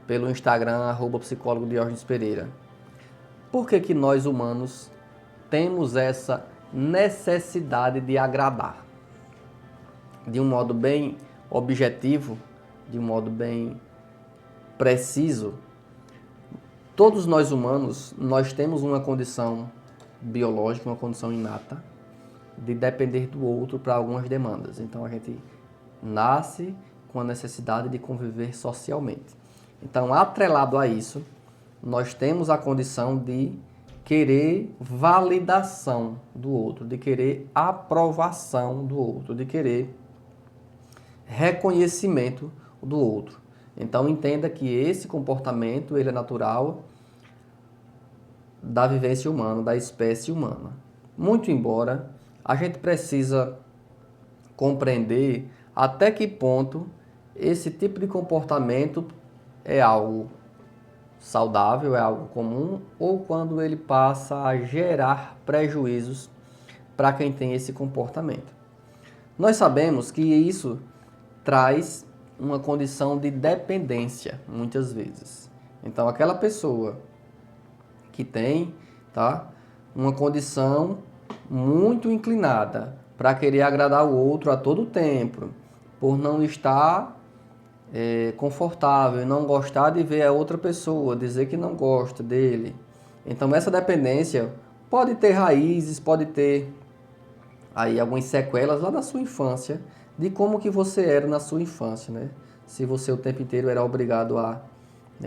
pelo Instagram, @psicólogo Diógenes Pereira. Por que que nós humanos temos essa necessidade de agradar? De um modo bem objetivo, de um modo bem preciso, todos nós humanos, nós temos uma condição biológica, uma condição inata, de depender do outro para algumas demandas. Então a gente nasce com a necessidade de conviver socialmente. Então, atrelado a isso, nós temos a condição de querer validação do outro, de querer aprovação do outro, de querer reconhecimento do outro. Então entenda que esse comportamento ele é natural da vivência humana, da espécie humana. Muito embora a gente precisa compreender até que ponto esse tipo de comportamento é algo saudável, é algo comum, ou quando ele passa a gerar prejuízos para quem tem esse comportamento. Nós sabemos que isso traz uma condição de dependência, muitas vezes. Então, aquela pessoa que tem, uma condição muito inclinada para querer agradar o outro a todo tempo, por não estar confortável, não gostar de ver a outra pessoa, dizer que não gosta dele. Então, essa dependência pode ter raízes, pode ter aí algumas sequelas lá da sua infância, de como que você era na sua infância, né? Se você o tempo inteiro era obrigado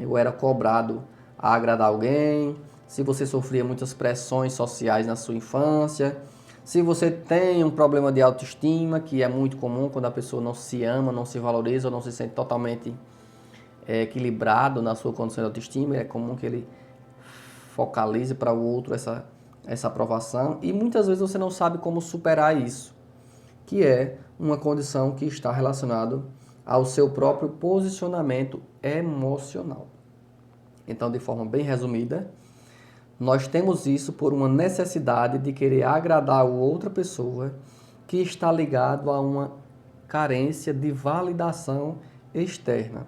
ou era cobrado a agradar alguém, se você sofria muitas pressões sociais na sua infância, se você tem um problema de autoestima, que é muito comum quando a pessoa não se ama, não se valoriza, ou não se sente totalmente equilibrado na sua condição de autoestima, é comum que ele focalize para o outro essa aprovação, e muitas vezes você não sabe como superar isso, que é uma condição que está relacionada ao seu próprio posicionamento emocional. Então, de forma bem resumida, nós temos isso por uma necessidade de querer agradar a outra pessoa que está ligado a uma carência de validação externa.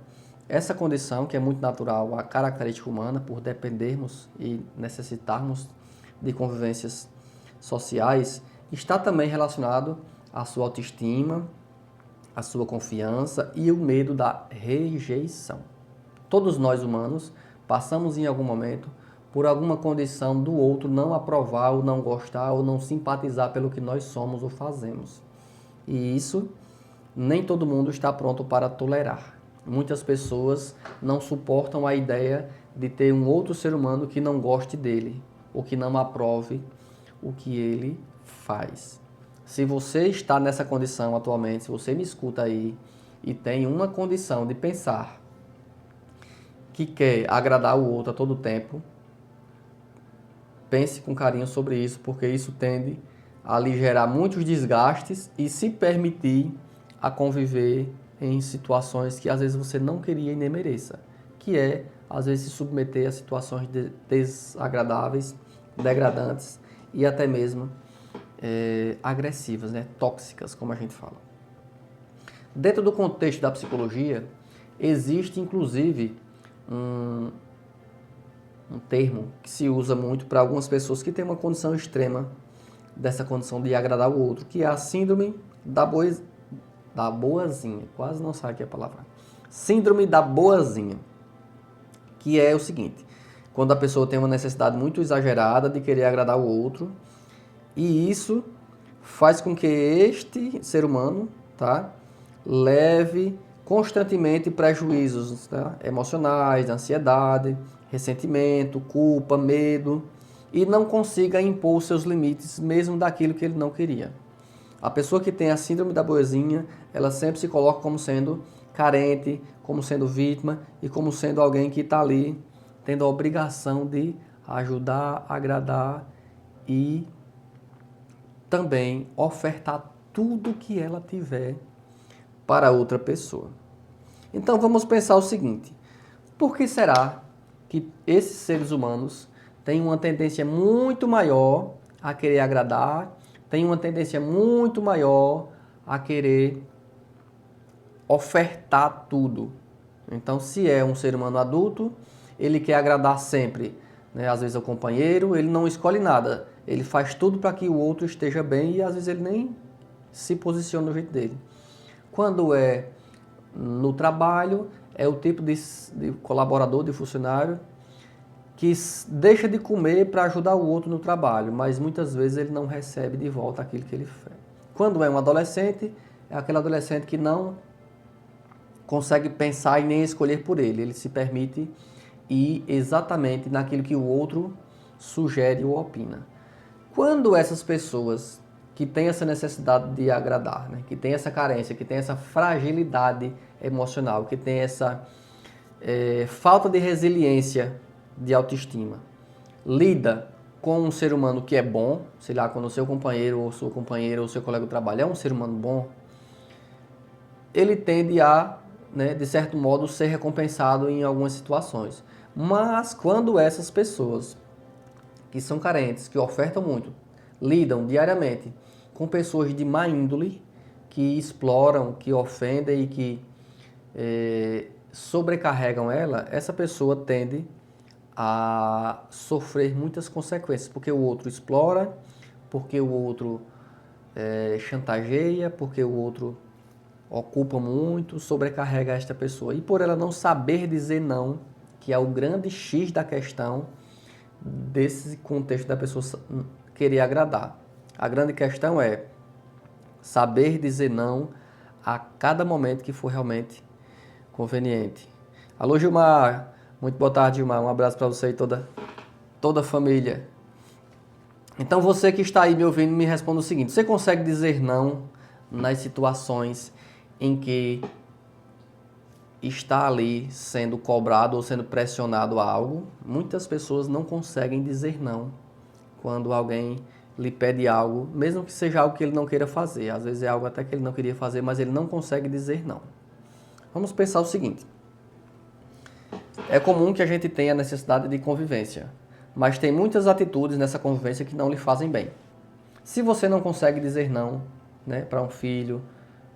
Essa condição, que é muito natural à característica humana, por dependermos e necessitarmos de convivências sociais, está também relacionado à sua autoestima, à sua confiança e o medo da rejeição. Todos nós humanos passamos em algum momento por alguma condição do outro não aprovar ou não gostar ou não simpatizar pelo que nós somos ou fazemos. E isso nem todo mundo está pronto para tolerar. Muitas pessoas não suportam a ideia de ter um outro ser humano que não goste dele ou que não aprove o que ele faz. Se você está nessa condição atualmente, se você me escuta aí e tem uma condição de pensar que quer agradar o outro a todo tempo, pense com carinho sobre isso, porque isso tende a lhe gerar muitos desgastes e se permitir a conviver em situações que às vezes você não queria e nem mereça, que é, às vezes, se submeter a situações desagradáveis, degradantes e até mesmo agressivas, né? Tóxicas, como a gente fala. Dentro do contexto da psicologia, existe inclusive um termo que se usa muito para algumas pessoas que têm uma condição extrema dessa condição de agradar o outro, que é a síndrome da boazinha. Quase não sai aqui a palavra. Síndrome da boazinha, que é o seguinte: quando a pessoa tem uma necessidade muito exagerada de querer agradar o outro, e isso faz com que este ser humano, leve constantemente prejuízos, emocionais, ansiedade, ressentimento, culpa, medo, e não consiga impor os seus limites, mesmo daquilo que ele não queria. A pessoa que tem a síndrome da boazinha, ela sempre se coloca como sendo carente, como sendo vítima e como sendo alguém que está ali tendo a obrigação de ajudar, agradar e também ofertar tudo que ela tiver para outra pessoa. Então vamos pensar o seguinte: por que será que esses seres humanos têm uma tendência muito maior a querer agradar, têm uma tendência muito maior a querer ofertar tudo Então, se é um ser humano adulto, ele quer agradar sempre, né? Às vezes é o companheiro, ele não escolhe nada, ele faz tudo para que o outro esteja bem e às vezes ele nem se posiciona do jeito dele. Quando é no trabalho, é o tipo de colaborador, de funcionário, que deixa de comer para ajudar o outro no trabalho, mas muitas vezes ele não recebe de volta aquilo que ele fez. Quando é um adolescente, é aquele adolescente que não consegue pensar e nem escolher por ele. Ele se permite ir exatamente naquilo que o outro sugere ou opina. Quando essas pessoas que têm essa necessidade de agradar, né, que têm essa carência, que têm essa fragilidade emocional, que têm essa falta de resiliência de autoestima, lida com um ser humano que é bom, sei lá, quando o seu companheiro ou sua companheira ou seu colega de trabalho é um ser humano bom, ele tende a, né, de certo modo, ser recompensado em algumas situações. Mas quando essas pessoas que são carentes, que ofertam muito, lidam diariamente com pessoas de má índole, que exploram, que ofendem e que sobrecarregam ela, essa pessoa tende a sofrer muitas consequências, porque o outro explora, porque o outro chantageia, porque o outro ocupa muito, sobrecarrega esta pessoa. E por ela não saber dizer não, que é o grande X da questão desse contexto da pessoa querer agradar. A grande questão é saber dizer não a cada momento que for realmente conveniente. Alô, Gilmar. Muito boa tarde, Gilmar. Um abraço para você e toda a família. Então, você que está aí me ouvindo, me responda o seguinte. Você consegue dizer não nas situações em que está ali sendo cobrado ou sendo pressionado a algo? Muitas pessoas não conseguem dizer não quando alguém lhe pede algo, mesmo que seja algo que ele não queira fazer. Às vezes é algo até que ele não queria fazer, mas ele não consegue dizer não. Vamos pensar o seguinte. É comum que a gente tenha a necessidade de convivência, mas tem muitas atitudes nessa convivência que não lhe fazem bem. Se você não consegue dizer não, né, para um filho,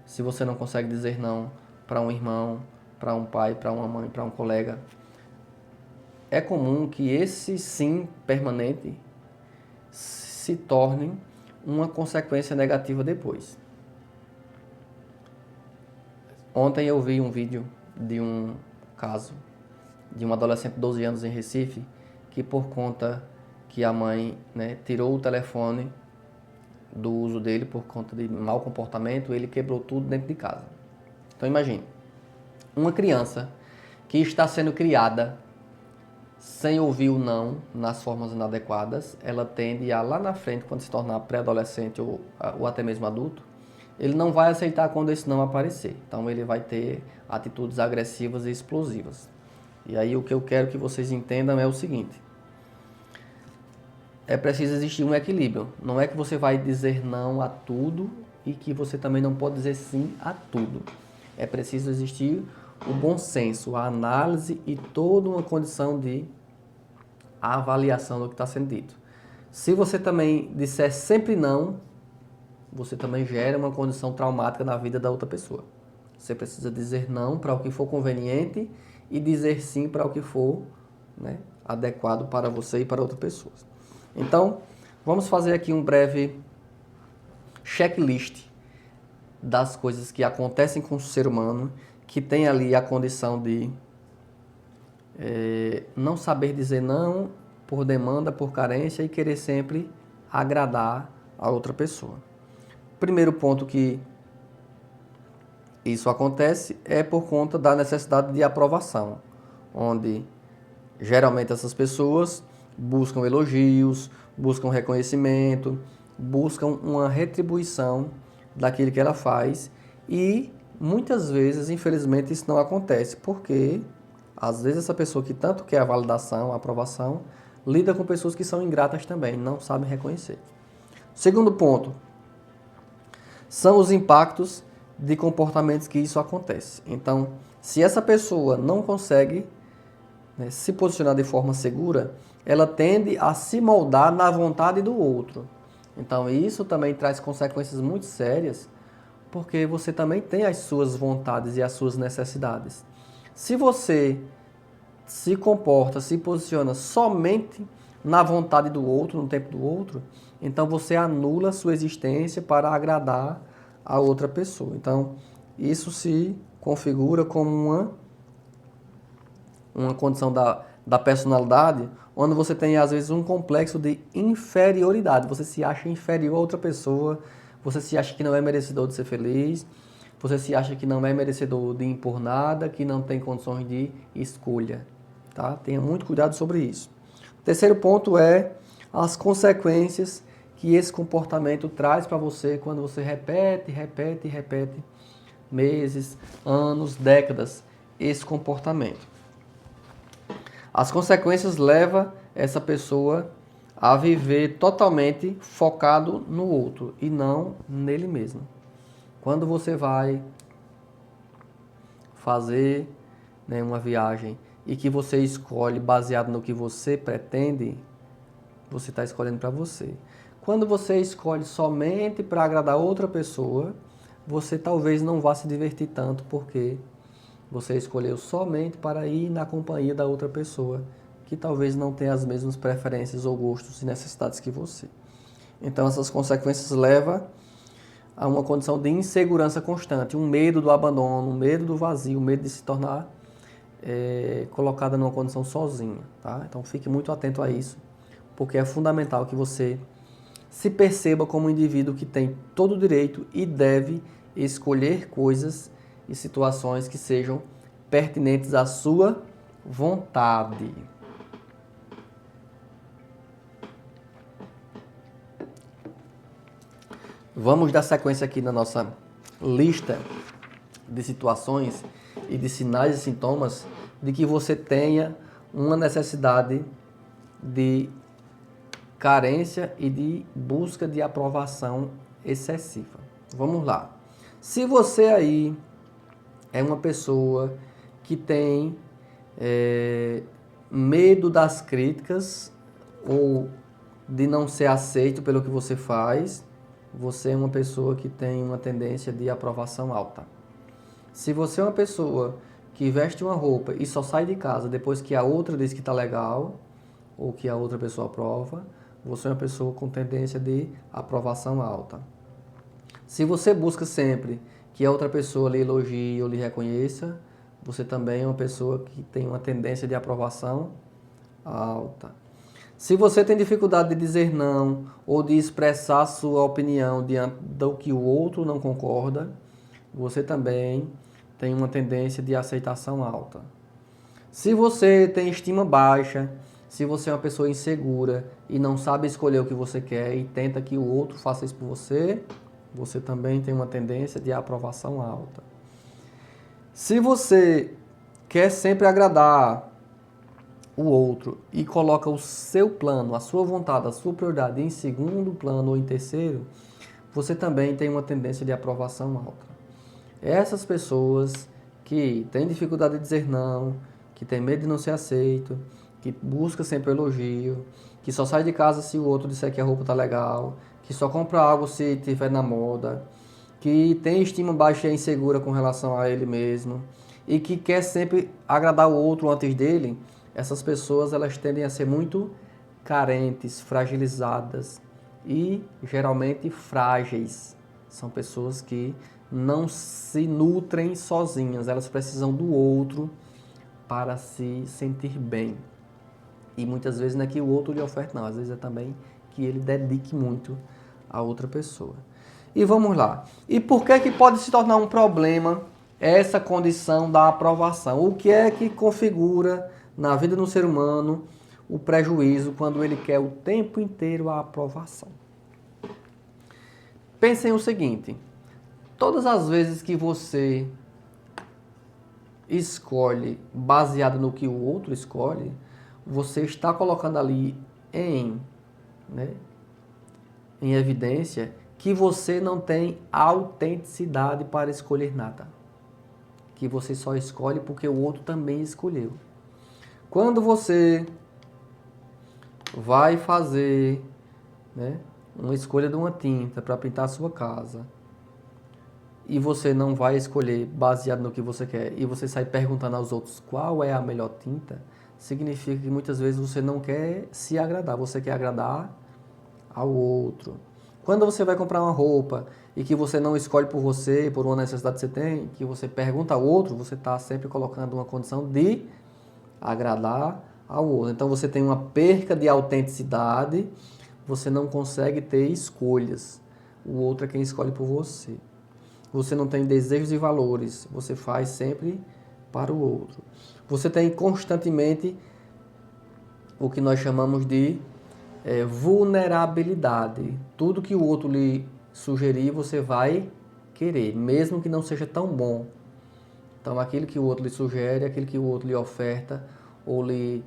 se você não consegue dizer não para um irmão, para um pai, para uma mãe, para um colega, é comum que esse sim permanente se torne uma consequência negativa depois. Ontem eu vi um vídeo de um caso de um adolescente de 12 anos em Recife, que por conta que a mãe, né, tirou o telefone do uso dele por conta de mau comportamento, ele quebrou tudo dentro de casa. Então imagine, uma criança que está sendo criada sem ouvir o não nas formas inadequadas, ela tende a lá na frente, quando se tornar pré-adolescente ou até mesmo adulto, ele não vai aceitar quando esse não aparecer. Então ele vai ter atitudes agressivas e explosivas. E aí o que eu quero que vocês entendam é o seguinte. É preciso existir um equilíbrio. Não é que você vai dizer não a tudo e que você também não pode dizer sim a tudo. É preciso existir o bom senso, a análise e toda uma condição de avaliação do que está sendo dito. Se você também disser sempre não, você também gera uma condição traumática na vida da outra pessoa. Você precisa dizer não para o que for conveniente e dizer sim para o que for, né, adequado para você e para outra pessoa. Então, vamos fazer aqui um breve checklist das coisas que acontecem com o ser humano, que tem ali a condição de não saber dizer não por demanda, por carência e querer sempre agradar a outra pessoa. Primeiro ponto que isso acontece é por conta da necessidade de aprovação, onde geralmente essas pessoas buscam elogios, buscam reconhecimento, buscam uma retribuição daquilo que ela faz e muitas vezes, infelizmente, isso não acontece, porque às vezes essa pessoa que tanto quer a validação, a aprovação, lida com pessoas que são ingratas também, não sabem reconhecer. Segundo ponto, são os impactos de comportamentos que isso acontece. Então, se essa pessoa não consegue, né, se posicionar de forma segura, ela tende a se moldar na vontade do outro. Então, isso também traz consequências muito sérias, porque você também tem as suas vontades e as suas necessidades. Se você se comporta, se posiciona somente na vontade do outro, no tempo do outro, então você anula a sua existência para agradar a outra pessoa. Então, isso se configura como uma condição da personalidade, onde você tem, às vezes, um complexo de inferioridade. Você se acha inferior a outra pessoa, você se acha que não é merecedor de ser feliz, você se acha que não é merecedor de impor nada, que não tem condições de escolha. Tá? Tenha muito cuidado sobre isso. O terceiro ponto é as consequências que esse comportamento traz para você quando você repete meses, anos, décadas esse comportamento. As consequências levam essa pessoa a viver totalmente focado no outro e não nele mesmo. Quando você vai fazer, né, uma viagem e que você escolhe baseado no que você pretende, você está escolhendo para você. Quando você escolhe somente para agradar outra pessoa, você talvez não vá se divertir tanto porque você escolheu somente para ir na companhia da outra pessoa, que talvez não tenha as mesmas preferências ou gostos e necessidades que você. Então essas consequências levam a uma condição de insegurança constante, um medo do abandono, um medo do vazio, um medo de se tornar colocada numa condição sozinha. Tá? Então fique muito atento a isso, porque é fundamental que você se perceba como um indivíduo que tem todo o direito e deve escolher coisas e situações que sejam pertinentes à sua vontade. Vamos dar sequência aqui na nossa lista de situações e de sinais e sintomas de que você tenha uma necessidade de carência e de busca de aprovação excessiva. Vamos lá. Se você aí é uma pessoa que tem medo das críticas ou de não ser aceito pelo que você faz, você é uma pessoa que tem uma tendência de aprovação alta. Se você é uma pessoa que veste uma roupa e só sai de casa depois que a outra diz que está legal ou que a outra pessoa aprova, você é uma pessoa com tendência de aprovação alta. Se você busca sempre que a outra pessoa lhe elogie ou lhe reconheça, você também é uma pessoa que tem uma tendência de aprovação alta. Se você tem dificuldade de dizer não ou de expressar sua opinião diante do que o outro não concorda, você também tem uma tendência de aceitação alta. Se você tem estima baixa, se você é uma pessoa insegura e não sabe escolher o que você quer e tenta que o outro faça isso por você, você também tem uma tendência de aprovação alta. Se você quer sempre agradar o outro e coloca o seu plano, a sua vontade, a sua prioridade em segundo plano ou em terceiro, você também tem uma tendência de aprovação alta. Essas pessoas que têm dificuldade de dizer não, que têm medo de não ser aceito, que busca sempre elogio, que só sai de casa se o outro disser que a roupa tá legal, que só compra algo se tiver na moda, que tem estima baixa e é insegura com relação a ele mesmo e que quer sempre agradar o outro antes dele, essas pessoas elas tendem a ser muito carentes, fragilizadas e geralmente frágeis. São pessoas que não se nutrem sozinhas, elas precisam do outro para se sentir bem. E muitas vezes não é que o outro lhe oferta, não. Às vezes é também que ele dedique muito a outra pessoa. E vamos lá. E por que pode se tornar um problema essa condição da aprovação? O que é que configura na vida do ser humano o prejuízo quando ele quer o tempo inteiro a aprovação? Pensem o seguinte. Todas as vezes que você escolhe baseado no que o outro escolhe, você está colocando ali em evidência que você não tem autenticidade para escolher nada. Que você só escolhe porque o outro também escolheu. Quando você vai fazer uma escolha de uma tinta para pintar a sua casa e você não vai escolher baseado no que você quer, e você sai perguntando aos outros qual é a melhor tinta, significa que muitas vezes você não quer se agradar, você quer agradar ao outro. Quando você vai comprar uma roupa e que você não escolhe por você, por uma necessidade que você tem, que você pergunta ao outro, você está sempre colocando uma condição de agradar ao outro. Então você tem uma perca de autenticidade, você não consegue ter escolhas. O outro é quem escolhe por você. Você não tem desejos e valores, você faz sempre para o outro. Você tem constantemente o que nós chamamos de vulnerabilidade. Tudo que o outro lhe sugerir, você vai querer, mesmo que não seja tão bom. Então, aquilo que o outro lhe sugere, aquilo que o outro lhe oferta ou lhe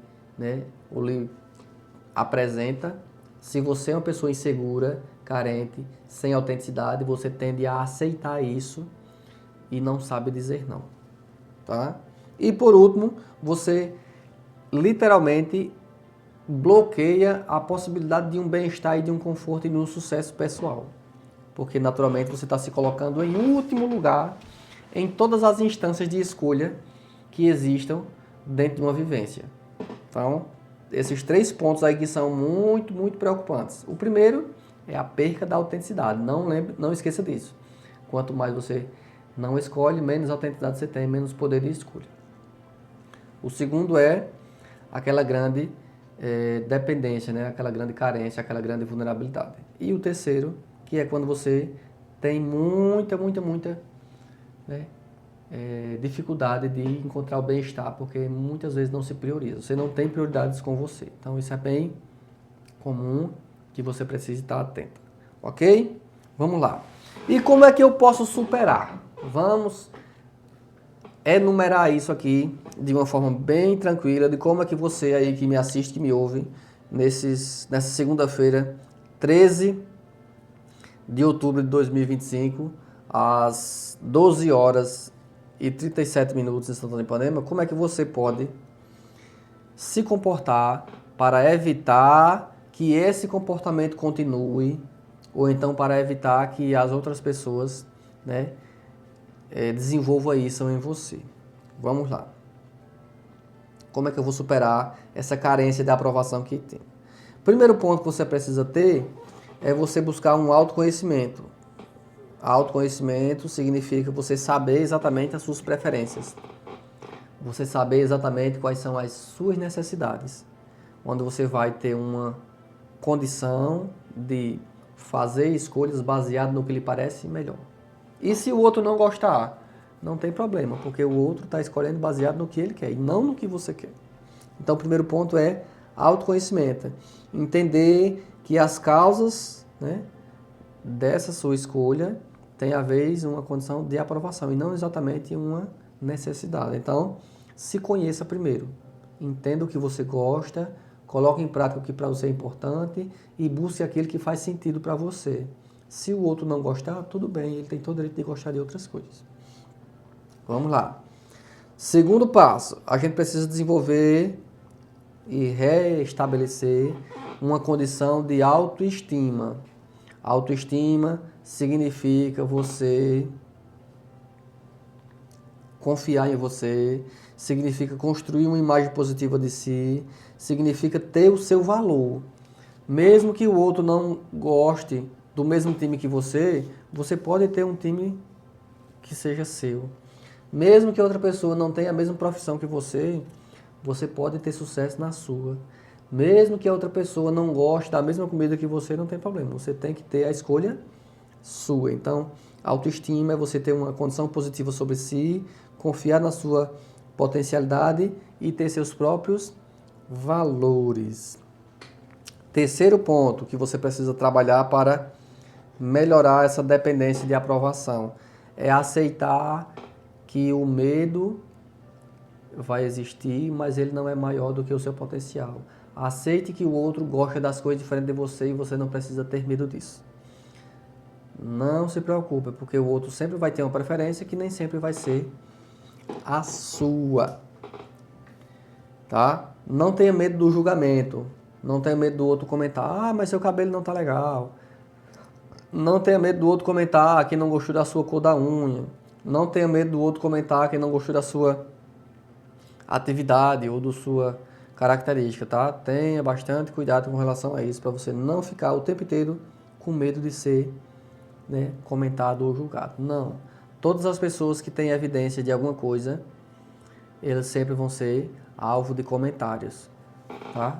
apresenta, se você é uma pessoa insegura, carente, sem autenticidade, você tende a aceitar isso e não sabe dizer não. Tá? E por último, você literalmente bloqueia a possibilidade de um bem-estar e de um conforto e de um sucesso pessoal. Porque naturalmente você está se colocando em último lugar em todas as instâncias de escolha que existam dentro de uma vivência. Então, esses 3 pontos aí que são muito, muito preocupantes. O primeiro é a perca da autenticidade. Não esqueça disso. Quanto mais você não escolhe, menos autenticidade você tem, menos poder de escolha. O segundo é aquela grande dependência, né? Aquela grande carência, aquela grande vulnerabilidade. E o terceiro, que é quando você tem muita né, dificuldade de encontrar o bem-estar, porque muitas vezes não se prioriza. Você não tem prioridades com você. Então isso é bem comum que você precise estar atento. Ok? Vamos lá. E como é que eu posso superar? Vamos enumerar isso aqui de uma forma bem tranquila, de como é que você aí que me assiste, que me ouve, nessa segunda-feira, 13 de outubro de 2025, às 12 horas e 37 minutos em Santana de Ipanema, como é que você pode se comportar para evitar que esse comportamento continue, ou então para evitar que as outras pessoas, né, desenvolvam isso em você. Vamos lá. Como é que eu vou superar essa carência de aprovação que tem? Primeiro ponto que você precisa ter é você buscar um autoconhecimento. Autoconhecimento significa você saber exatamente as suas preferências. Você saber exatamente quais são as suas necessidades. Onde você vai ter uma condição de fazer escolhas baseadas no que lhe parece melhor. E se o outro não gostar, não tem problema, porque o outro está escolhendo baseado no que ele quer e não no que você quer. Então, o primeiro ponto é autoconhecimento. Entender que as causas, né, dessa sua escolha tem a ver uma condição de aprovação e não exatamente uma necessidade. Então, se conheça primeiro. Entenda o que você gosta, coloque em prática o que para você é importante e busque aquilo que faz sentido para você. Se o outro não gostar, tudo bem, ele tem todo o direito de gostar de outras coisas. Vamos lá. Segundo passo, a gente precisa desenvolver e restabelecer uma condição de autoestima. Autoestima significa você confiar em você, significa construir uma imagem positiva de si, significa ter o seu valor. Mesmo que o outro não goste do mesmo time que você pode ter um time que seja seu. Mesmo que outra pessoa não tenha a mesma profissão que você pode ter sucesso na sua. Mesmo que a outra pessoa não goste da mesma comida que você, não tem problema. Você tem que ter a escolha sua. Então, autoestima é você ter uma condição positiva sobre si, confiar na sua potencialidade e ter seus próprios valores. Terceiro ponto que você precisa trabalhar para melhorar essa dependência de aprovação é aceitar que o medo vai existir, mas ele não é maior do que o seu potencial. Aceite que o outro gosta das coisas diferentes de você e você não precisa ter medo disso. Não se preocupe, porque o outro sempre vai ter uma preferência que nem sempre vai ser a sua. Tá? Não tenha medo do julgamento. Não tenha medo do outro comentar: ah, mas seu cabelo não tá legal. Não tenha medo do outro comentar quem não gostou da sua cor da unha. Não tenha medo do outro comentar quem não gostou da sua atividade ou da sua característica, tá? Tenha bastante cuidado com relação a isso, para você não ficar o tempo inteiro com medo de ser, né, comentado ou julgado. Não. Todas as pessoas que têm evidência de alguma coisa, elas sempre vão ser alvo de comentários, tá?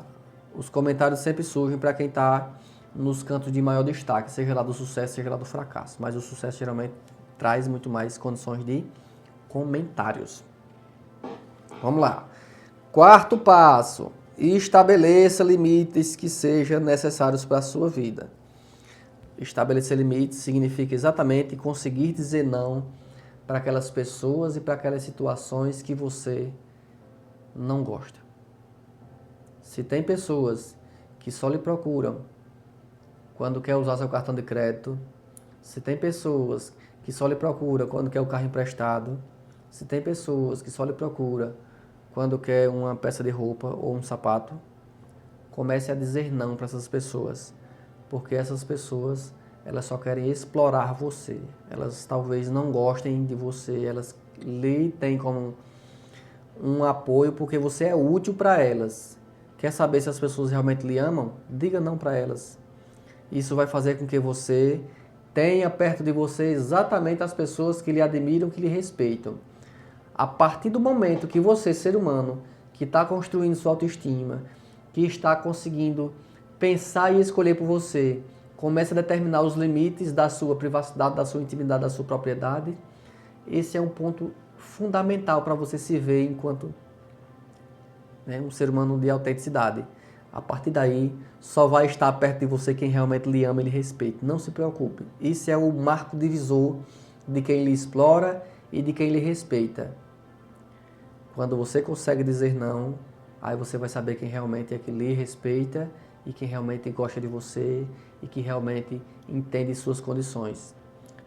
Os comentários sempre surgem para quem está nos cantos de maior destaque, seja lá do sucesso, seja lá do fracasso. Mas o sucesso geralmente traz muito mais condições de comentários. Vamos lá. Quarto passo. Estabeleça limites que sejam necessários para a sua vida. Estabelecer limites significa exatamente conseguir dizer não para aquelas pessoas e para aquelas situações que você não gosta. Se tem pessoas que só lhe procuram quando quer usar seu cartão de crédito, se tem pessoas que só lhe procuram quando quer o carro emprestado, se tem pessoas que só lhe procuram quando quer uma peça de roupa ou um sapato, comece a dizer não para essas pessoas, porque essas pessoas, elas só querem explorar você. Elas talvez não gostem de você, elas lhe têm como um apoio porque você é útil para elas. Quer saber se as pessoas realmente lhe amam? Diga não para elas. Isso vai fazer com que você tenha perto de você exatamente as pessoas que lhe admiram, que lhe respeitam. A partir do momento que você, ser humano, que está construindo sua autoestima, que está conseguindo pensar e escolher por você, começa a determinar os limites da sua privacidade, da sua intimidade, da sua propriedade, esse é um ponto fundamental para você se ver enquanto, né, um ser humano de autenticidade. A partir daí, só vai estar perto de você quem realmente lhe ama e lhe respeita. Não se preocupe. Isso é o marco divisor de quem lhe explora e de quem lhe respeita. Quando você consegue dizer não, aí você vai saber quem realmente é que lhe respeita e quem realmente gosta de você e que realmente entende suas condições.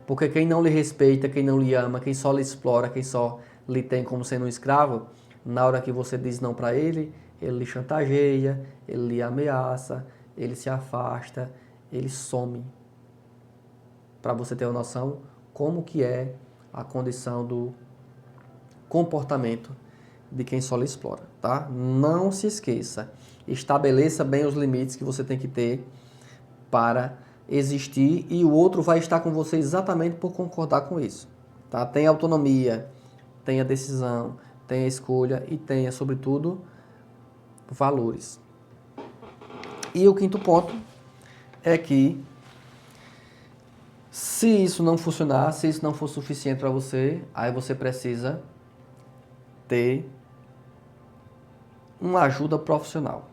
Porque quem não lhe respeita, quem não lhe ama, quem só lhe explora, quem só lhe tem como sendo um escravo, na hora que você diz não para ele, ele lhe chantageia, ele lhe ameaça, ele se afasta, ele some. Para você ter uma noção como que é a condição do comportamento de quem só lhe explora, tá? Não se esqueça, estabeleça bem os limites que você tem que ter para existir e o outro vai estar com você exatamente por concordar com isso, tá? Tenha autonomia, tenha decisão, tenha escolha e tenha, sobretudo, valores. E o quinto ponto é que se isso não funcionar, se isso não for suficiente para você, aí você precisa ter uma ajuda profissional.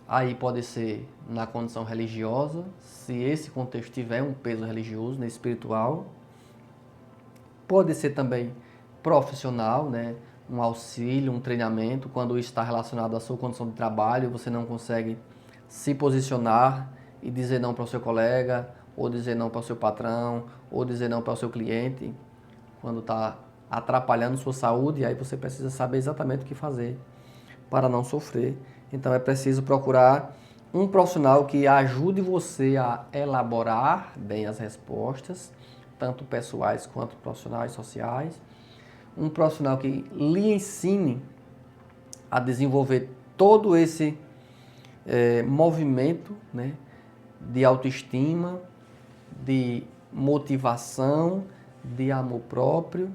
Aí pode ser na condição religiosa, se esse contexto tiver um peso religioso, né, espiritual. Pode ser também profissional, né, um auxílio, um treinamento, quando isso está relacionado à sua condição de trabalho, você não consegue se posicionar e dizer não para o seu colega, ou dizer não para o seu patrão, ou dizer não para o seu cliente, quando está atrapalhando sua saúde, aí você precisa saber exatamente o que fazer para não sofrer. Então é preciso procurar um profissional que ajude você a elaborar bem as respostas, tanto pessoais quanto profissionais, sociais. Um profissional que lhe ensine a desenvolver todo esse movimento, né, de autoestima, de motivação, de amor próprio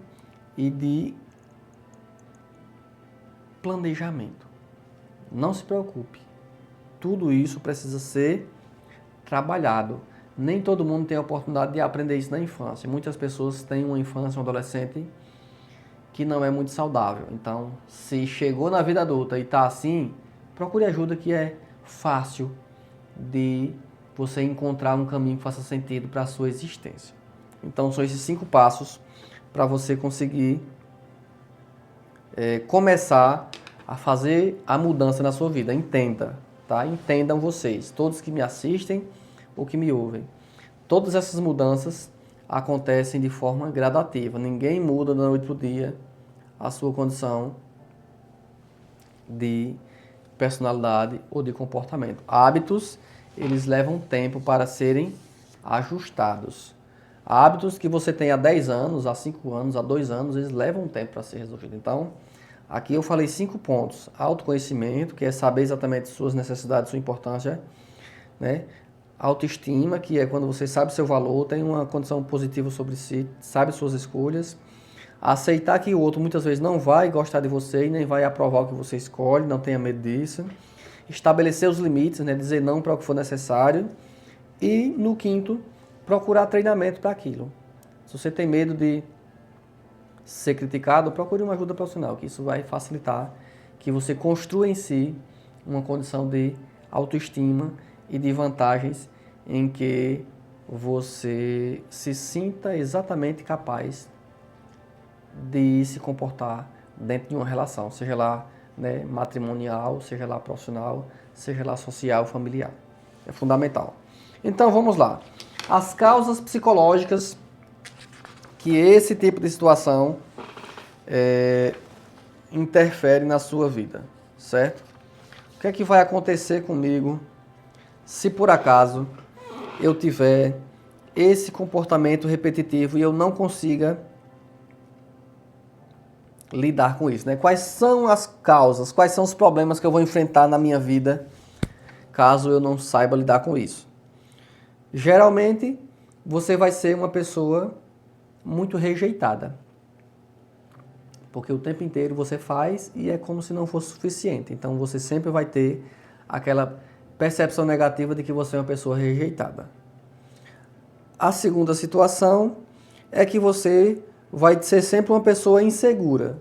e de planejamento. Não se preocupe, tudo isso precisa ser trabalhado. Nem todo mundo tem a oportunidade de aprender isso na infância. Muitas pessoas têm uma infância, um adolescente que não é muito saudável. Então, se chegou na vida adulta e está assim, procure ajuda, que é fácil de você encontrar um caminho que faça sentido para a sua existência. Então, são esses 5 passos para você conseguir começar a fazer a mudança na sua vida. Entenda, tá? Entendam vocês, todos que me assistem ou que me ouvem. Todas essas mudanças acontecem de forma gradativa. Ninguém muda da noite para o dia a sua condição de personalidade ou de comportamento. Hábitos, eles levam tempo para serem ajustados. Hábitos que você tem há 10 anos, há 5 anos, há 2 anos, eles levam tempo para ser resolvidos. Então, aqui eu falei 5 pontos. Autoconhecimento, que é saber exatamente suas necessidades, sua importância, né? Autoestima, que é quando você sabe seu valor, tem uma condição positiva sobre si, sabe suas escolhas. Aceitar que o outro muitas vezes não vai gostar de você e nem vai aprovar o que você escolhe, não tenha medo disso. Estabelecer os limites, né? Dizer não para o que for necessário. E, no quinto, procurar treinamento para aquilo. Se você tem medo de ser criticado, procure uma ajuda profissional, que isso vai facilitar que você construa em si uma condição de autoestima e de vantagens em que você se sinta exatamente capaz de se comportar dentro de uma relação, seja lá, né, matrimonial, seja lá profissional, seja lá social, familiar. É fundamental. Então vamos lá. As causas psicológicas que esse tipo de situação interfere na sua vida, certo? O que é que vai acontecer comigo se por acaso eu tiver esse comportamento repetitivo e eu não consiga lidar com isso, né? Quais são as causas, quais são os problemas que eu vou enfrentar na minha vida caso eu não saiba lidar com isso? Geralmente, você vai ser uma pessoa muito rejeitada. Porque o tempo inteiro você faz e é como se não fosse suficiente. Então, você sempre vai ter aquela percepção negativa de que você é uma pessoa rejeitada. A segunda situação é que você vai ser sempre uma pessoa insegura.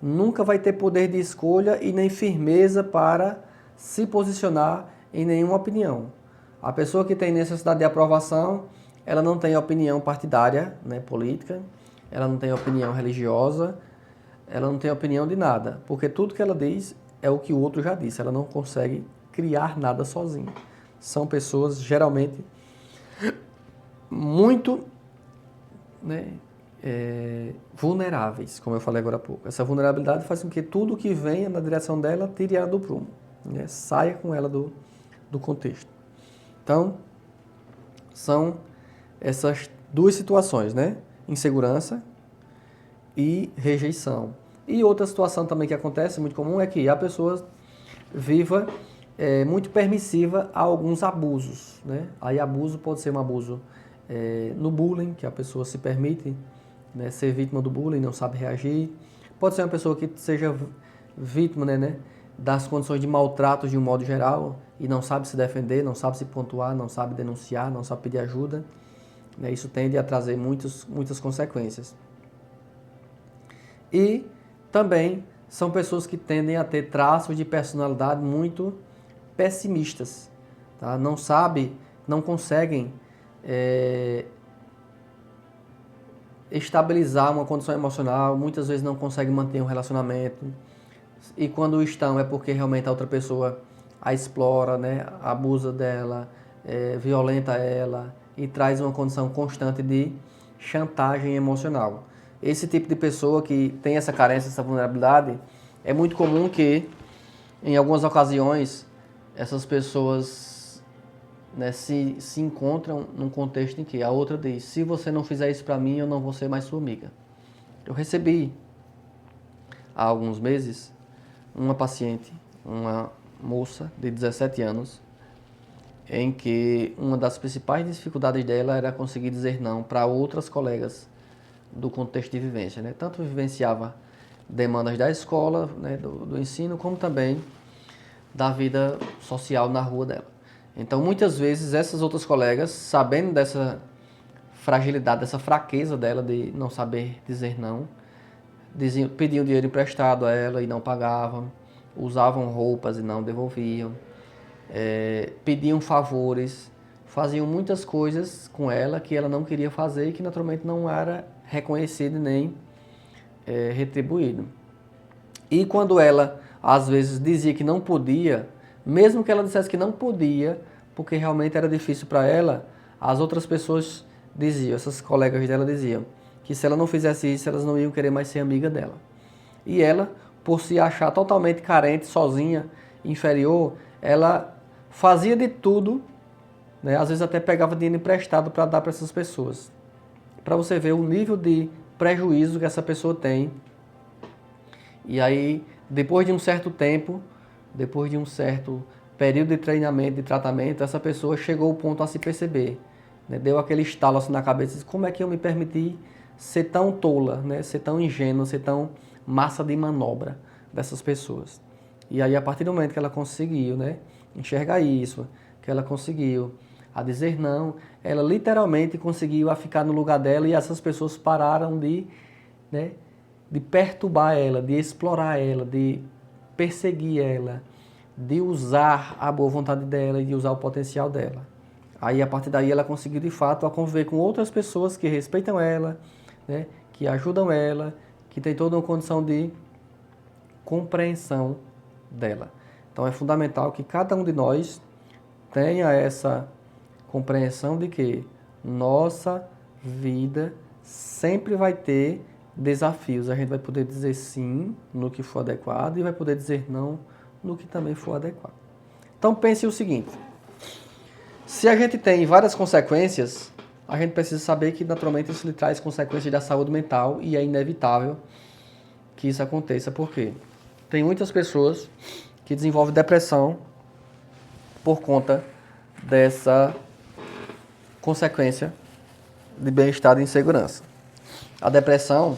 Nunca vai ter poder de escolha e nem firmeza para se posicionar em nenhuma opinião. A pessoa que tem necessidade de aprovação, ela não tem opinião partidária, né, política, ela não tem opinião religiosa, ela não tem opinião de nada, porque tudo que ela diz é o que o outro já disse, ela não consegue criar nada sozinha. São pessoas geralmente muito, né, vulneráveis, como eu falei agora há pouco. Essa vulnerabilidade faz com que tudo que venha na direção dela tire ela do prumo, né, saia com ela do contexto. Então, são essas duas situações, né? Insegurança e rejeição. E outra situação também que acontece, muito comum, é que a pessoa viva muito permissiva a alguns abusos, né? Aí abuso pode ser um abuso no bullying, que a pessoa se permite, né, ser vítima do bullying, não sabe reagir. Pode ser uma pessoa que seja vítima, né, das condições de maltratos de um modo geral e não sabe se defender, não sabe se pontuar, não sabe denunciar, não sabe pedir ajuda. Isso tende a trazer muitas consequências. E também são pessoas que tendem a ter traços de personalidade muito pessimistas, tá? Não conseguem estabilizar uma condição emocional, muitas vezes não conseguem manter um relacionamento, e quando estão é porque realmente a outra pessoa a explora, né, abusa dela, violenta ela e traz uma condição constante de chantagem emocional. Esse tipo de pessoa que tem essa carência, essa vulnerabilidade, é muito comum que, em algumas ocasiões, essas pessoas, né, se encontram num contexto em que a outra diz: se você não fizer isso para mim, eu não vou ser mais sua amiga. Eu recebi, há alguns meses, uma paciente, uma moça de 17 anos, em que uma das principais dificuldades dela era conseguir dizer não para outras colegas do contexto de vivência, né? Tanto vivenciava demandas da escola, né, do ensino, como também da vida social na rua dela. Então, muitas vezes, essas outras colegas, sabendo dessa fragilidade, dessa fraqueza dela de não saber dizer não, pediam dinheiro emprestado a ela e não pagavam, usavam roupas e não devolviam, pediam favores, faziam muitas coisas com ela que ela não queria fazer e que naturalmente não era reconhecido nem retribuído. E quando ela, às vezes, dizia que não podia, mesmo que ela dissesse que não podia, porque realmente era difícil para ela, as outras pessoas diziam, essas colegas dela diziam, que se ela não fizesse isso, elas não iam querer mais ser amiga dela. E ela, por se achar totalmente carente, sozinha, inferior, ela fazia de tudo né? Às vezes até pegava dinheiro emprestado para dar para essas pessoas. Para você ver o nível de prejuízo que essa pessoa tem. E aí, depois de um certo tempo, depois de um certo período de treinamento, de tratamento, essa pessoa chegou ao ponto a se perceber, né? Deu aquele estalo assim na cabeça, disse, como é que eu me permiti ser tão tola, né? Ser tão ingênua, ser tão massa de manobra dessas pessoas. E aí, a partir do momento que ela conseguiu, né, enxergar isso, que ela conseguiu a dizer não, ela literalmente conseguiu a ficar no lugar dela e essas pessoas pararam de, né, de perturbar ela, de explorar ela, de perseguir ela, de usar a boa vontade dela e de usar o potencial dela. Aí, a partir daí, ela conseguiu, de fato, a conviver com outras pessoas que respeitam ela, né, que ajudam ela, que tem toda uma condição de compreensão dela. Então, é fundamental que cada um de nós tenha essa compreensão de que nossa vida sempre vai ter desafios. A gente vai poder dizer sim no que for adequado e vai poder dizer não no que também for adequado. Então pense o seguinte, se a gente tem várias consequências, a gente precisa saber que naturalmente isso lhe traz consequências da saúde mental e é inevitável que isso aconteça. Por quê? Tem muitas pessoas que desenvolvem depressão por conta dessa consequência de bem-estar e insegurança. A depressão,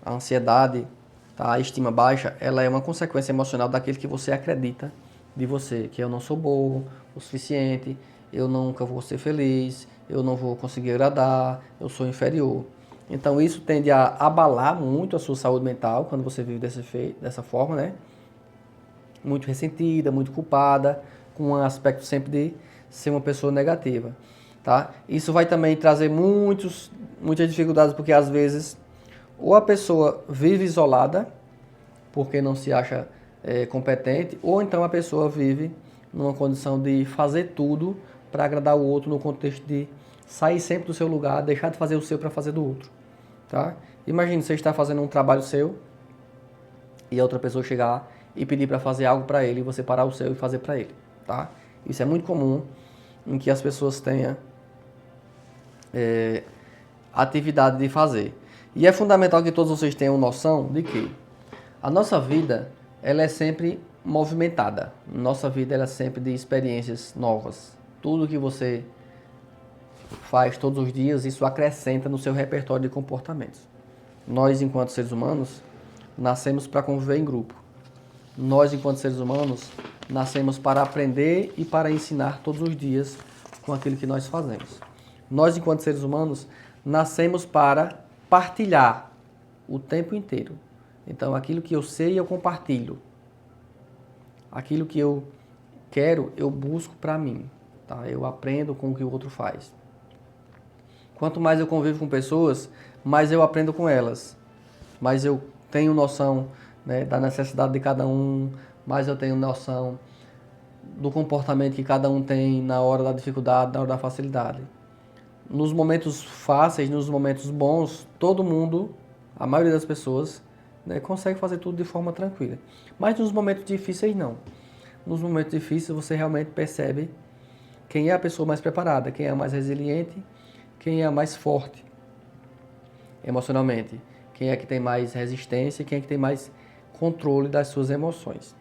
a ansiedade, tá? A estima baixa, ela é uma consequência emocional daquilo que você acredita de você, que eu não sou bom o suficiente, eu nunca vou ser feliz, eu não vou conseguir agradar, eu sou inferior. Então isso tende a abalar muito a sua saúde mental quando você vive dessa forma, né? Muito ressentida, muito culpada, com um aspecto sempre de ser uma pessoa negativa. Tá? Isso vai também trazer muitas dificuldades, porque às vezes ou a pessoa vive isolada, porque não se acha competente, ou então a pessoa vive numa condição de fazer tudo para agradar o outro, no contexto de sair sempre do seu lugar, deixar de fazer o seu para fazer do outro. Tá? Imagine você estar fazendo um trabalho seu e a outra pessoa chegar e pedir para fazer algo para ele e você parar o seu e fazer para ele. Tá? Isso é muito comum em que as pessoas tenham atividade de fazer. E é fundamental que todos vocês tenham noção de que a nossa vida ela é sempre movimentada. Nossa vida ela é sempre de experiências novas. Tudo que você faz todos os dias, isso acrescenta no seu repertório de comportamentos. Nós, enquanto seres humanos, nascemos para conviver em grupo. Nós, enquanto seres humanos, nascemos para aprender e para ensinar todos os dias com aquilo que nós fazemos. Nós, enquanto seres humanos, nascemos para partilhar o tempo inteiro. Então, aquilo que eu sei, eu compartilho. Aquilo que eu quero, eu busco para mim. Tá? Eu aprendo com o que o outro faz. Quanto mais eu convivo com pessoas, mais eu aprendo com elas. Mais eu tenho noção, né, da necessidade de cada um, mais eu tenho noção do comportamento que cada um tem na hora da dificuldade, na hora da facilidade. Nos momentos fáceis, nos momentos bons, todo mundo, a maioria das pessoas, né, consegue fazer tudo de forma tranquila. Mas nos momentos difíceis, não. Nos momentos difíceis, você realmente percebe quem é a pessoa mais preparada, quem é a mais resiliente, quem é a mais forte emocionalmente, quem é que tem mais resistência, quem é que tem mais controle das suas emoções.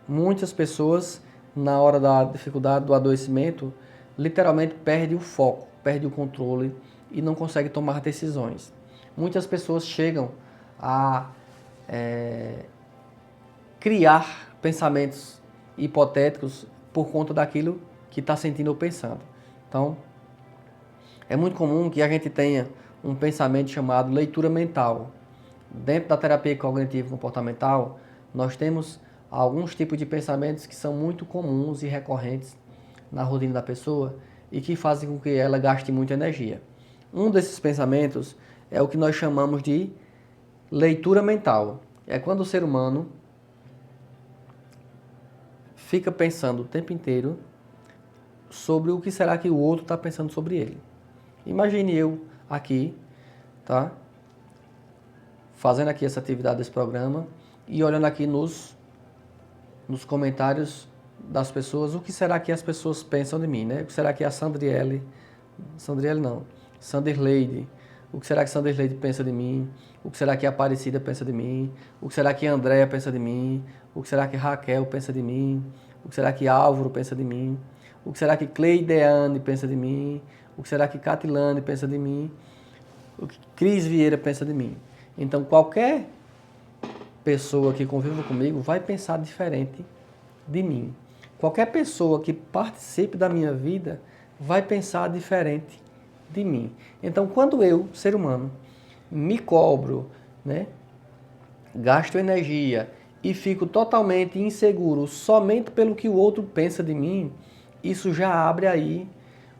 Muitas pessoas, na hora da dificuldade, do adoecimento, literalmente perdem o foco, perdem o controle e não conseguem tomar decisões. Muitas pessoas chegam a criar pensamentos hipotéticos por conta daquilo que está sentindo ou pensando. Então, é muito comum que a gente tenha um pensamento chamado leitura mental. Dentro da terapia cognitivo-comportamental, nós temos alguns tipos de pensamentos que são muito comuns e recorrentes na rotina da pessoa e que fazem com que ela gaste muita energia. Um desses pensamentos é o que nós chamamos de leitura mental. É quando o ser humano fica pensando o tempo inteiro sobre o que será que o outro está pensando sobre ele. Imagine eu aqui, tá? Fazendo aqui essa atividade desse programa e olhando aqui nos comentários das pessoas, o que será que as pessoas pensam de mim, né? O que será que a Sandirleide não, Sandirleide, o que será que Sandirleide pensa de mim? O que será que a Aparecida pensa de mim? O que será que a Andréa pensa de mim? O que será que Raquel pensa de mim? O que será que Álvaro pensa de mim? O que será que Cleideane pensa de mim? O que será que Catilane pensa de mim? O que Cris Vieira pensa de mim? Então, qualquer pessoa que conviva comigo vai pensar diferente de mim. Qualquer pessoa que participe da minha vida vai pensar diferente de mim. Então, quando eu, ser humano, me cobro, né, gasto energia e fico totalmente inseguro somente pelo que o outro pensa de mim, isso já abre aí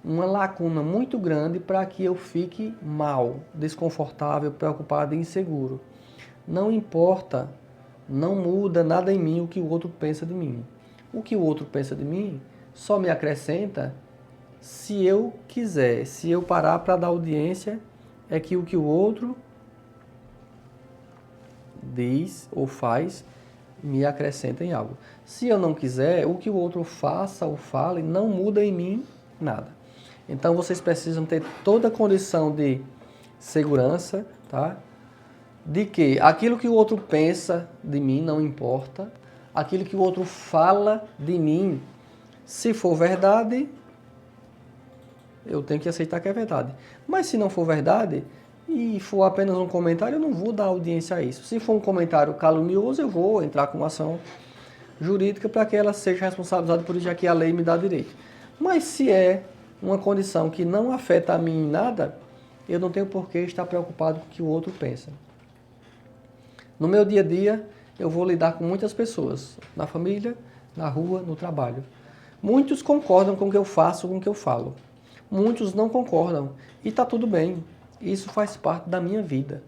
uma lacuna muito grande para que eu fique mal, desconfortável, preocupado e inseguro. Não importa, não muda nada em mim o que o outro pensa de mim. O que o outro pensa de mim só me acrescenta se eu quiser, se eu parar para dar audiência, é que o que o outro diz ou faz me acrescenta em algo. Se eu não quiser, o que o outro faça ou fale não muda em mim nada. Então vocês precisam ter toda a condição de segurança, tá? De que aquilo que o outro pensa de mim não importa, aquilo que o outro fala de mim, se for verdade, eu tenho que aceitar que é verdade. Mas se não for verdade e for apenas um comentário, eu não vou dar audiência a isso. Se for um comentário calunioso, eu vou entrar com uma ação jurídica para que ela seja responsabilizada por isso, já que a lei me dá direito. Mas se é uma condição que não afeta a mim em nada, eu não tenho por que estar preocupado com o que o outro pensa. No meu dia a dia, eu vou lidar com muitas pessoas, na família, na rua, no trabalho. Muitos concordam com o que eu faço, com o que eu falo. Muitos não concordam e está tudo bem. Isso faz parte da minha vida.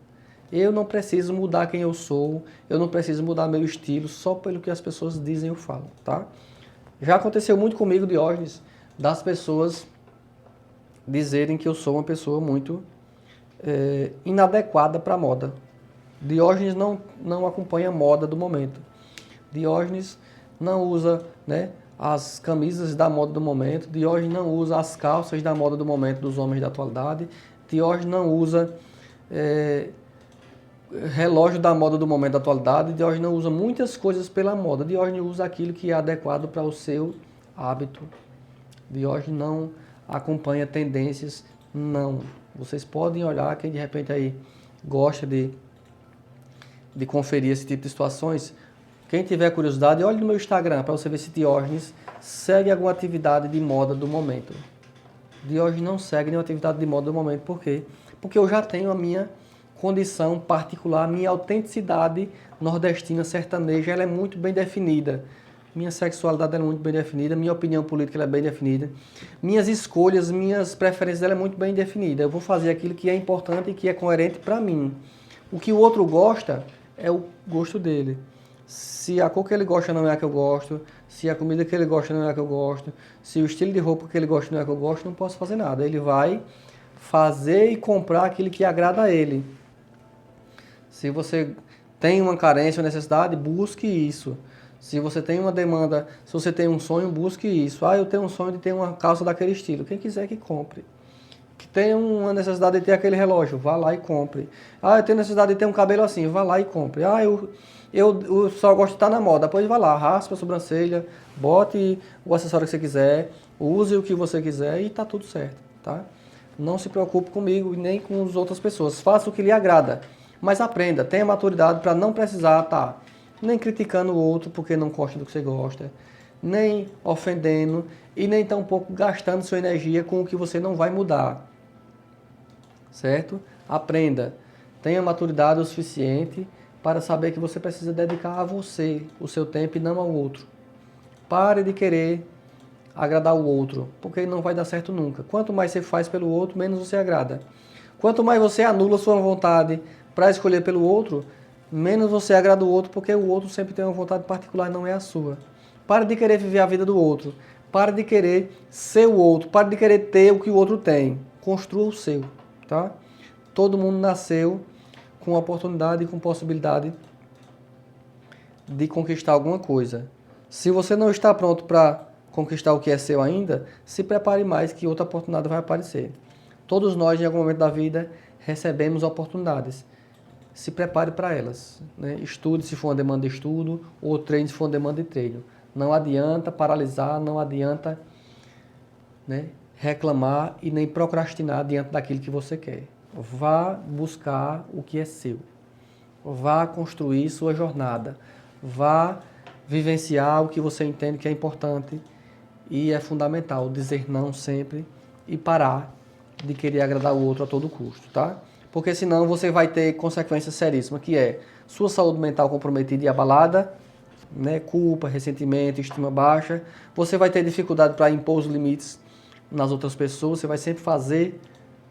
Eu não preciso mudar quem eu sou, eu não preciso mudar meu estilo só pelo que as pessoas dizem ou falam, tá? Já aconteceu muito comigo, Diógenes, das pessoas dizerem que eu sou uma pessoa muito inadequada para a moda. Diógenes não acompanha a moda do momento. Diógenes não usa, né, as camisas da moda do momento. Diógenes não usa as calças da moda do momento dos homens da atualidade. Diógenes não usa relógio da moda do momento da atualidade. Diógenes não usa muitas coisas pela moda. Diógenes usa aquilo que é adequado para o seu hábito. Diógenes não acompanha tendências, não. Vocês podem olhar, quem de repente aí gosta de conferir esse tipo de situações. Quem tiver curiosidade, olhe no meu Instagram para você ver se Diógenes segue alguma atividade de moda do momento. Diógenes não segue nenhuma atividade de moda do momento. Por quê? Porque eu já tenho a minha condição particular, a minha autenticidade nordestina sertaneja, ela é muito bem definida. Minha sexualidade é muito bem definida, minha opinião política é bem definida. Minhas escolhas, minhas preferências, ela é muito bem definida. Eu vou fazer aquilo que é importante e que é coerente para mim. O que o outro gosta é o gosto dele. Se a cor que ele gosta não é a que eu gosto, se a comida que ele gosta não é a que eu gosto, se o estilo de roupa que ele gosta não é a que eu gosto, não posso fazer nada. Ele vai fazer e comprar aquilo que agrada a ele. Se você tem uma carência ou necessidade, busque isso. Se você tem uma demanda, se você tem um sonho, busque isso. Ah, eu tenho um sonho de ter uma calça daquele estilo. Quem quiser que compre. Que tem uma necessidade de ter aquele relógio, vá lá e compre. Ah, eu tenho necessidade de ter um cabelo assim, vá lá e compre. Ah, eu só gosto de estar na moda. Depois vá lá, raspa a sobrancelha, bote o acessório que você quiser, use o que você quiser e está tudo certo, tá? Não se preocupe comigo e nem com as outras pessoas. Faça o que lhe agrada, mas aprenda, tenha maturidade para não precisar estar nem criticando o outro porque não gosta do que você gosta, nem ofendendo e nem tampouco gastando sua energia com o que você não vai mudar. Certo? Aprenda. Tenha maturidade o suficiente para saber que você precisa dedicar a você o seu tempo e não ao outro. Pare de querer agradar o outro, porque não vai dar certo nunca. Quanto mais você faz pelo outro, menos você agrada. Quanto mais você anula sua vontade para escolher pelo outro, menos você agrada o outro, porque o outro sempre tem uma vontade particular, não é a sua. Pare de querer viver a vida do outro. Pare de querer ser o outro. Pare de querer ter o que o outro tem. Construa o seu, tá? Todo mundo nasceu com oportunidade e com possibilidade de conquistar alguma coisa. Se você não está pronto para conquistar o que é seu ainda, se prepare mais que outra oportunidade vai aparecer. Todos nós, em algum momento da vida, recebemos oportunidades. Se prepare para elas, né? Estude se for uma demanda de estudo, ou treine se for uma demanda de treino. Não adianta paralisar, não adianta, né, reclamar e nem procrastinar diante daquilo que você quer. Vá buscar o que é seu. Vá construir sua jornada. Vá vivenciar o que você entende que é importante e é fundamental. Dizer não sempre e parar de querer agradar o outro a todo custo, tá? Porque senão você vai ter consequências seríssimas, que é sua saúde mental comprometida e abalada, né? Culpa, ressentimento, estima baixa. Você vai ter dificuldade para impor os limites nas outras pessoas, você vai sempre fazer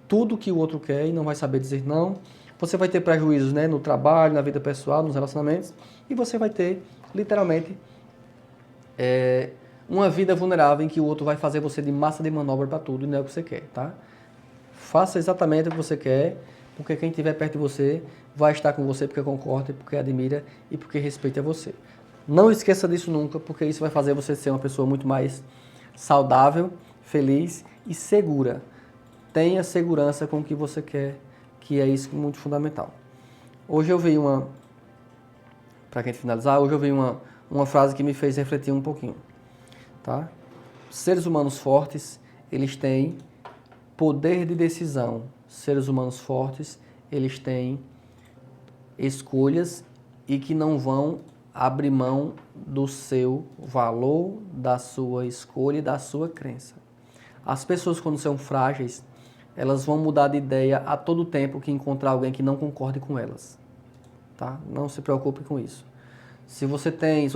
tudo que o outro quer e não vai saber dizer não. Você vai ter prejuízos, né, no trabalho, na vida pessoal, nos relacionamentos, e você vai ter, literalmente, uma vida vulnerável em que o outro vai fazer você de massa de manobra para tudo e não é o que você quer, tá? Faça exatamente o que você quer, porque quem estiver perto de você vai estar com você porque concorda, porque admira e porque respeita você. Não esqueça disso nunca, porque isso vai fazer você ser uma pessoa muito mais saudável, feliz e segura. Tenha segurança com o que você quer, que é isso muito fundamental. Hoje eu vi para quem finalizar, hoje eu vi uma frase que me fez refletir um pouquinho, tá? Seres humanos fortes, eles têm poder de decisão. Seres humanos fortes, eles têm escolhas e que não vão abrir mão do seu valor, da sua escolha e da sua crença. As pessoas, quando são frágeis, elas vão mudar de ideia a todo tempo que encontrar alguém que não concorde com elas. Tá? Não se preocupe com isso. Se você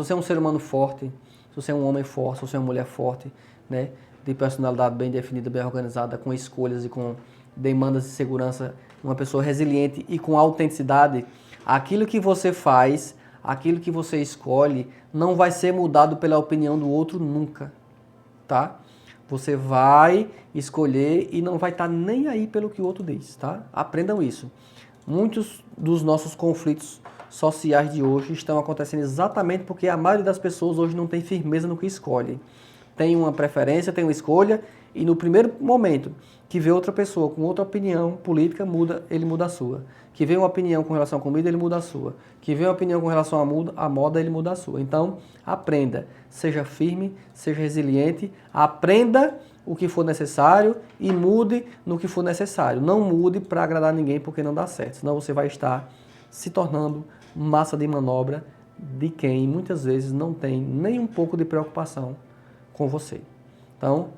é um ser humano forte, se você é um homem forte, se você é uma mulher forte, né, de personalidade bem definida, bem organizada, com escolhas e com demandas de segurança, uma pessoa resiliente e com autenticidade, aquilo que você faz, aquilo que você escolhe, não vai ser mudado pela opinião do outro nunca, tá? Você vai escolher e não vai estar nem aí pelo que o outro diz, tá? Aprendam isso. Muitos dos nossos conflitos sociais de hoje estão acontecendo exatamente porque a maioria das pessoas hoje não tem firmeza no que escolhe. Tem uma preferência, tem uma escolha e no primeiro momento que vê outra pessoa com outra opinião política, ele muda a sua. Que vê uma opinião com relação à comida, ele muda a sua. Que vê uma opinião com relação à moda, ele muda a sua. Então, aprenda. Seja firme, seja resiliente, aprenda o que for necessário e mude no que for necessário. Não mude para agradar ninguém porque não dá certo. Senão você vai estar se tornando massa de manobra de quem muitas vezes não tem nem um pouco de preocupação com você. Então,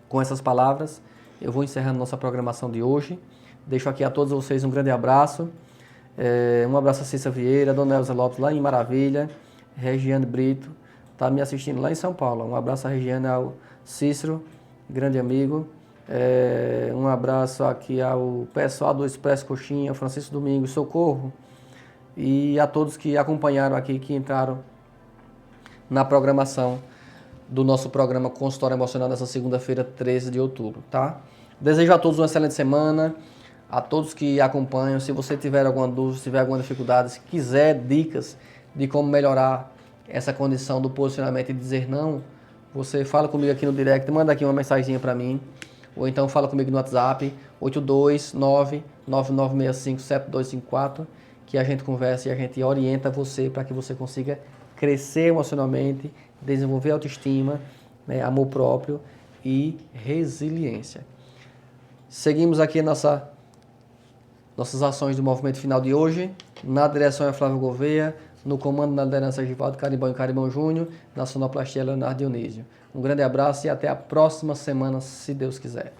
com essas palavras, eu vou encerrando nossa programação de hoje. Deixo aqui a todos vocês um grande abraço. Um abraço a Cissa Vieira, Dona Elza Lopes lá em Maravilha, Regiane Brito, está me assistindo lá em São Paulo. Um abraço a Regiane, ao Cícero, grande amigo. Um abraço aqui ao pessoal do Expresso Coxinha, Francisco Domingos, Socorro. E a todos que acompanharam aqui, que entraram na programação do nosso programa Consultório Emocional nessa segunda-feira, 13 de outubro, tá? Desejo a todos uma excelente semana, a todos que acompanham. Se você tiver alguma dúvida, se tiver alguma dificuldade, se quiser dicas de como melhorar essa condição do posicionamento e dizer não, você fala comigo aqui no direct, manda aqui uma mensaginha para mim, ou então fala comigo no WhatsApp, 829-9965-7254, que a gente conversa e a gente orienta você para que você consiga crescer emocionalmente, desenvolver autoestima, né, amor próprio e resiliência. Seguimos aqui nossas ações do movimento final de hoje. Na direção é Flávio Gouveia, no comando da liderança Givaldo Carimbão e Carimbão Júnior, na sonoplastia Leonardo Dionísio. Um grande abraço e até a próxima semana, se Deus quiser.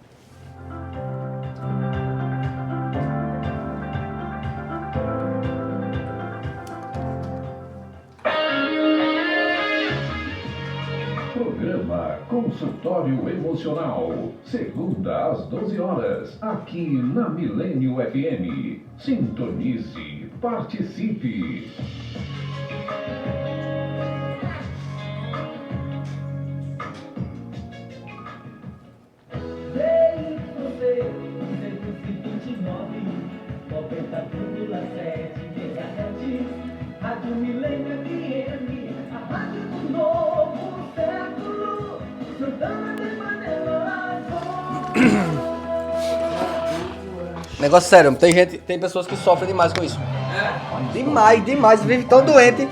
Programa Consultório Emocional, segunda às 12 horas, aqui na Milênio FM. Sintonize, participe. Rádio Milênio FM, a rádio do novo. Negócio sério, tem pessoas que sofrem demais com isso. Demais, vive tão doente.